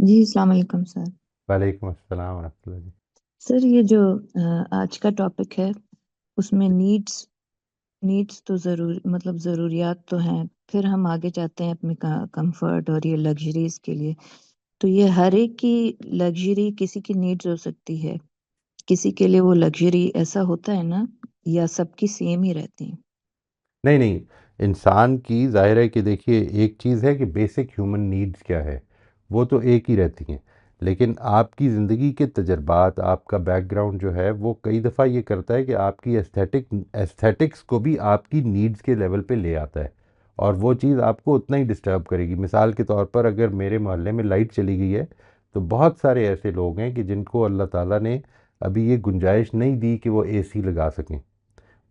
جی السلام علیکم سر. وعلیکم السلام ورحمۃ اللہ جی. سر یہ جو آج کا ٹاپک ہے اس میں نیڈس تو ضرور مطلب ضروریات تو ہیں. پھر ہم آگے جاتے ہیں اپنے کمفرٹ اور یہ لگژریز کے لیے. تو یہ ہر ایک کی لگژری کسی کی نیڈز ہو سکتی ہے. کسی کے لیے وہ لگژری ایسا ہوتا ہے نا، یا سب کی سیم ہی رہتی ہیں؟ نہیں نہیں، انسان کی ظاہر ہے کہ دیکھیے ایک چیز ہے کہ بیسک ہیومن نیڈز کیا ہے، وہ تو ایک ہی رہتی ہیں. لیکن آپ کی زندگی کے تجربات، آپ کا بیک گراؤنڈ جو ہے وہ کئی دفعہ یہ کرتا ہے کہ آپ کی ایستھیٹکس کو بھی آپ کی نیڈز کے لیول پہ لے آتا ہے، اور وہ چیز آپ کو اتنا ہی ڈسٹرب کرے گی. مثال کے طور پر اگر میرے محلے میں لائٹ چلی گئی ہے تو بہت سارے ایسے لوگ ہیں کہ جن کو اللہ تعالیٰ نے ابھی یہ گنجائش نہیں دی کہ وہ اے سی لگا سکیں.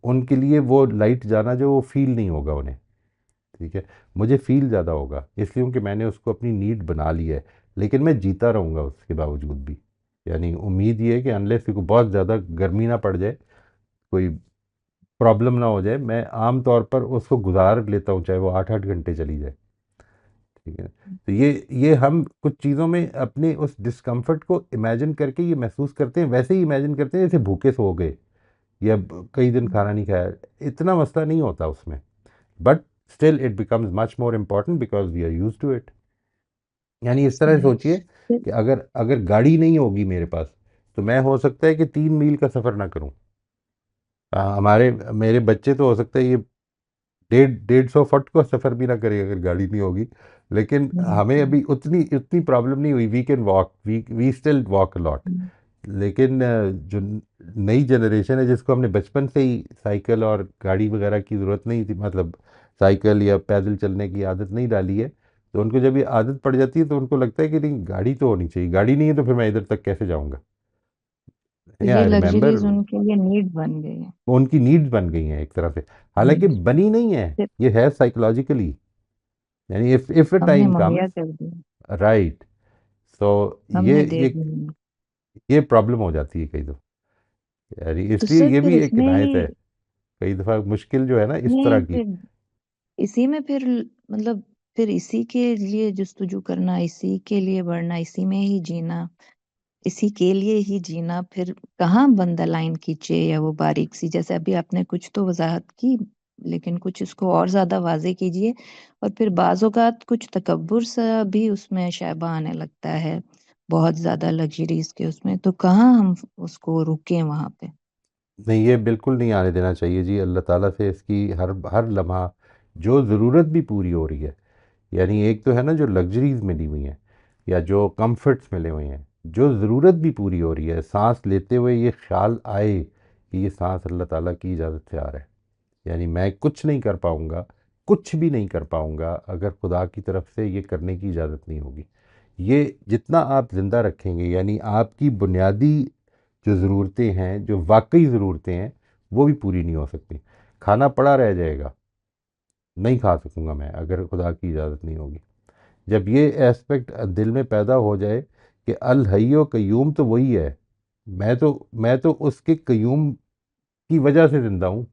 ان کے لیے وہ لائٹ جانا جو وہ فیل نہیں ہوگا انہیں. ٹھیک ہے، مجھے فیل زیادہ ہوگا اس لیے کہ میں نے اس کو اپنی نیڈ بنا لی ہے. لیکن میں جیتا رہوں گا اس کے باوجود بھی. یعنی امید یہ ہے کہ انلیس کو بہت زیادہ گرمی نہ پڑ جائے، کوئی پرابلم نہ ہو جائے، میں عام طور پر اس کو گزار لیتا ہوں چاہے وہ 8 8 گھنٹے چلی جائے. ٹھیک ہے. تو یہ ہم کچھ چیزوں میں اپنے اس ڈسکمفرٹ کو امیجن کر کے یہ محسوس کرتے ہیں، ویسے ہی امیجن کرتے ہیں جیسے بھوکے سو گئے یا کئی دن کھانا نہیں کھایا. اتنا مسئلہ نہیں ہوتا اس میں، but still it becomes much more important because we are use to it. یعنی اس طرح صحیح. سوچئے کہ اگر گاڑی نہیں ہوگی میرے پاس تو میں ہو سکتا ہے کہ 3 میل کا سفر نہ کروں. میرے بچے تو ہو سکتا ہے یہ 150 150 فٹ کا سفر بھی نہ کرے اگر گاڑی نہیں ہوگی. لیکن ہمیں ابھی اتنی پرابلم نہیں ہوئی. We can walk, we still walk a lot. لیکن جو نئی جنریشن ہے جس کو ہم نے بچپن سے ہی سائیکل اور گاڑی وغیرہ کی ضرورت نہیں تھی، مطلب سائیکل یا پیدل چلنے کی عادت نہیں ڈالی ہے، تو ان کو جب یہ عادت پڑ جاتی ہے تو ان کو لگتا ہے کہ نہیں گاڑی تو ہونی چاہیے، گاڑی نہیں ہے تو پھر میں ادھر تک کیسے جاؤں گا. تو یہ آئی ریمبر لگژریز ان کے لیے نیڈ بن گئی ہیں. ان کی نیڈز بن گئی ہیں ایک طرح سے، حالانکہ بنی نہیں ہے. صرف یہ ہے سائیکولوجیکلی. یعنی if a ہم نے time مہیا comes کر دیا. right. so ہم نے یہ دے یہ دی. یہ پرابلم ہو جاتی ہے کئی دفعہ. یعنی تو اس لیے سر یہ پھر بھی اس ایک میں عنایت ہی ہے. کئی دفعہ مشکل جو ہے نا اس میں طرح کی. پھر اسی میں پھر مطلب پھر اسی کے لیے جستجو کرنا، اسی کے لیے بڑھنا، اسی میں ہی جینا، اسی کے لیے ہی جینا، پھر کہاں بندہ لائن کھینچے یا وہ باریک سی، جیسے ابھی آپ نے کچھ تو وضاحت کی لیکن کچھ اس کو اور زیادہ واضح کیجئے. اور پھر بعض اوقات کچھ تکبر سا بھی اس میں شائبہ آنے لگتا ہے، بہت زیادہ لگژریز کے اس میں، تو کہاں ہم اس کو روکیں وہاں پہ؟ نہیں، یہ بالکل نہیں آنے دینا چاہیے جی. اللہ تعالیٰ سے اس کی ہر لمحہ جو ضرورت بھی پوری ہو رہی ہے. یعنی ایک تو ہے نا جو لگژریز ملی ہوئی ہیں یا جو کمفرٹس ملے ہوئے ہیں، جو ضرورت بھی پوری ہو رہی ہے. سانس لیتے ہوئے یہ خیال آئے کہ یہ سانس اللہ تعالیٰ کی اجازت سے آ رہا ہے. یعنی میں کچھ نہیں کر پاؤں گا، کچھ بھی نہیں کر پاؤں گا اگر خدا کی طرف سے یہ کرنے کی اجازت نہیں ہوگی. یہ جتنا آپ زندہ رکھیں گے، یعنی آپ کی بنیادی جو ضرورتیں ہیں، جو واقعی ضرورتیں ہیں، وہ بھی پوری نہیں ہو سکتی. کھانا پڑا رہ جائے گا، نہیں کھا سکوں گا میں اگر خدا کی اجازت نہیں ہوگی. جب یہ ایسپیکٹ دل میں پیدا ہو جائے کہ الحی و قیوم تو وہی ہے، میں تو اس کے قیوم کی وجہ سے زندہ ہوں.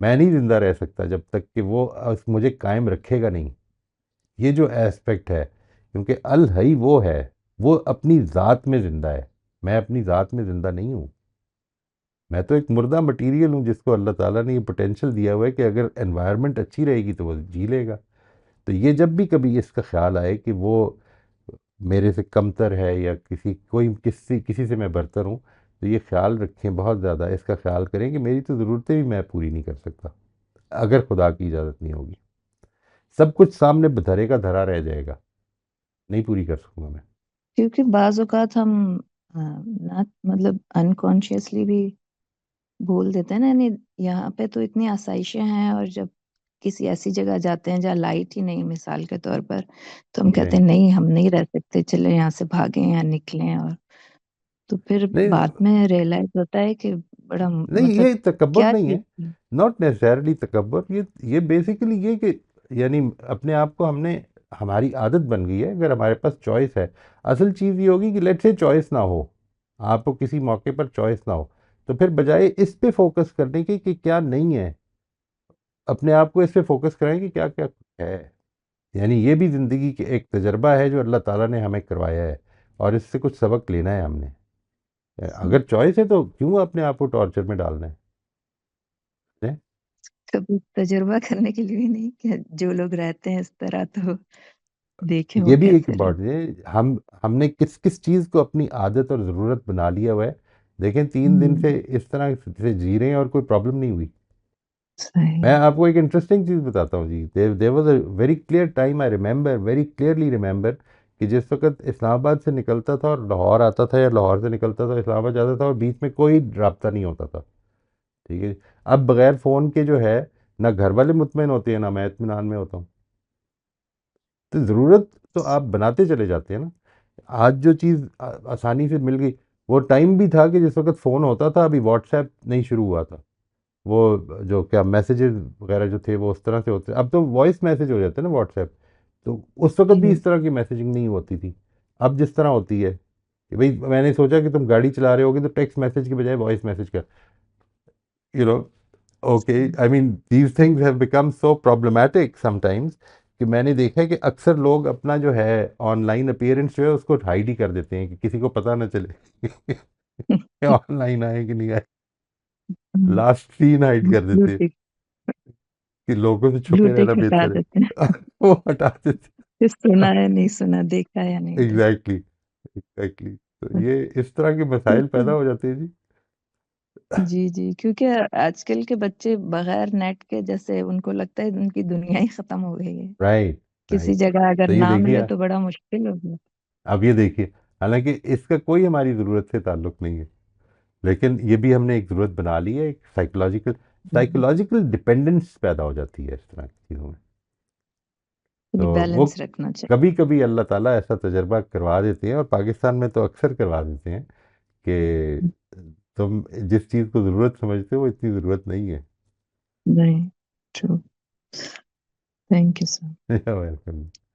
میں نہیں زندہ رہ سکتا جب تک کہ وہ مجھے قائم رکھے گا نہیں. یہ جو ایسپیکٹ ہے، کیونکہ الحی وہ ہے، وہ اپنی ذات میں زندہ ہے. میں اپنی ذات میں زندہ نہیں ہوں. میں تو ایک مردہ مٹیریل ہوں جس کو اللہ تعالیٰ نے یہ پوٹینشیل دیا ہوا ہے کہ اگر انوائرمنٹ اچھی رہے گی تو وہ جی لے گا. تو یہ جب بھی کبھی اس کا خیال آئے کہ وہ میرے سے کمتر ہے یا کسی سے میں برتر ہوں، تو یہ خیال رکھیں، بہت زیادہ اس کا خیال کریں کہ میری تو ضرورتیں بھی میں پوری نہیں کر سکتا اگر خدا کی اجازت نہیں ہوگی. سب کچھ سامنے دھرے کا دھرا رہ جائے گا، نہیں پوری کر سکوں گا میں. کیونکہ بعض اوقات ہم نہ مطلب انکانشیسلی بھی بول دیتے ہیں نا، یعنی یہاں پہ تو اتنی آسائشیں ہیں، اور جب کسی ایسی جگہ جاتے ہیں جہاں لائٹ ہی نہیں مثال کے طور پر، تو ہم جی. کہتے ہیں نہیں ہم نہیں رہ سکتے، چلے یہاں سے بھاگیں یا نکلیں. اور تو پھر نہیں بعد میں ریئلائز ہوتا ہے کہ بڑا نہیں، مطلب یہ تکبر کیا نہیں چیز ہے. تھی. ناٹ نیسسرلی تکبر. یہ بیسیکلی یہ کہ یعنی اپنے آپ کو ہماری عادت بن گئی ہے. اگر ہمارے پاس چوائس ہے، اصل چیز یہ ہوگی کہ لیٹ سے چوائس نہ ہو، آپ کو کسی موقع پر چوائس نہ ہو، تو پھر بجائے اس پہ فوکس کرنے کی کہ کیا نہیں ہے، اپنے آپ کو اس پہ فوکس کریں کہ کیا کیا ہے. یعنی یہ بھی زندگی کے ایک تجربہ ہے جو اللہ تعالیٰ نے ہمیں کروایا ہے، اور اس سے کچھ سبق لینا ہے ہم نے. اگر چوائس ہے تو کیوں اپنے آپ کو ٹارچر میں ڈالنا ہے؟ کبھی تجربہ کرنے کے لیے بھی نہیں کہ جو لوگ رہتے ہیں اس طرح تو دیکھیں وہ یہ بھی ایک کیسے امپورٹنٹ ہے، ہم نے کس کس چیز کو اپنی عادت اور ضرورت بنا لیا ہوا ہے. دیکھیں 3 دن سے اس طرح سے جی رہے ہیں اور کوئی پرابلم نہیں ہوئی. صحیح. میں آپ کو ایک انٹرسٹنگ چیز بتاتا ہوں جی. There was a very clear time, I remember very clearly remember, کہ جس وقت اسلام آباد سے نکلتا تھا اور لاہور آتا تھا، یا لاہور سے نکلتا تھا اسلام آباد جاتا تھا، اور بیچ میں کوئی رابطہ نہیں ہوتا تھا. ٹھیک ہے. اب بغیر فون کے جو ہے، نہ گھر والے مطمئن ہوتے ہیں، نہ میں اطمینان میں ہوتا ہوں. تو ضرورت تو آپ بناتے چلے جاتے ہیں نا. آج جو چیز آسانی سے مل گئی، وہ ٹائم بھی تھا کہ جس وقت فون ہوتا تھا، ابھی واٹس ایپ نہیں شروع ہوا تھا. وہ جو کیا میسیجز وغیرہ جو تھے وہ اس طرح سے ہوتے، اب تو وائس میسیج ہو جاتے ہیں نا واٹس ایپ. تو اس وقت بھی جی اس طرح کی میسیجنگ نہیں ہوتی تھی. اب جس طرح ہوتی ہے کہ بھئی میں نے سوچا کہ تم گاڑی چلا رہے ہوگے تو ٹیکسٹ میسیج کی بجائے وائس میسیج کر، you know. Okay, I mean these things have become so problematic sometimes, کہ میں نے دیکھا ہے کہ اکثر لوگ اپنا جو ہے آن لائن اپیئرنس جو ہے اس کو ہائڈ ہی کر دیتے ہیں کہ کسی کو پتہ نہ چلے کہ آن لائن آئے کہ نہیں آئے. لاسٹ سین ہائڈ کر بلو دیتے ٹک کہ لوگوں سے بلو چھپے ٹک رہنا ہٹا بہتر دیتے ہیں. ہے. وہ ہٹا دیتے. پھر سنا ہے نہیں سنا، دیکھا یا نہیں دیکھا. Exactly, exactly. تو یہ اس طرح کے مسائل کیونکہ پیدا ہو جاتے ہیں جی. جی جی کیونکہ آج کل کے بچے بغیر نیٹ کے جیسے ان کو لگتا ہے ان کی دنیا ہی ختم ہو گئی ہے. رائٹ، کسی رائٹ. جگہ اگر تو یہ نہ دیکھیے، ملے تو بڑا مشکل ہو گیا. اب یہ دیکھیے، حالانکہ اس کا کوئی ہماری ضرورت سے تعلق نہیں ہے، لیکن یہ بھی ہم نے ایک ضرورت بنا لی ہے. ایک سائیکولوجیکل ڈپینڈنس پیدا ہو جاتی ہے اس طرح کی چیزوں میں. یہ تو وہ بیلنس رکھنا چاہیے. کبھی کبھی اللہ تعالیٰ ایسا تجربہ کروا دیتے ہیں، اور پاکستان میں تو اکثر کروا دیتے ہیں، کہ تم جس چیز کو ضرورت سمجھتے ہو وہ اتنی ضرورت نہیں ہے. نہیں. True. Thank you sir. Welcome.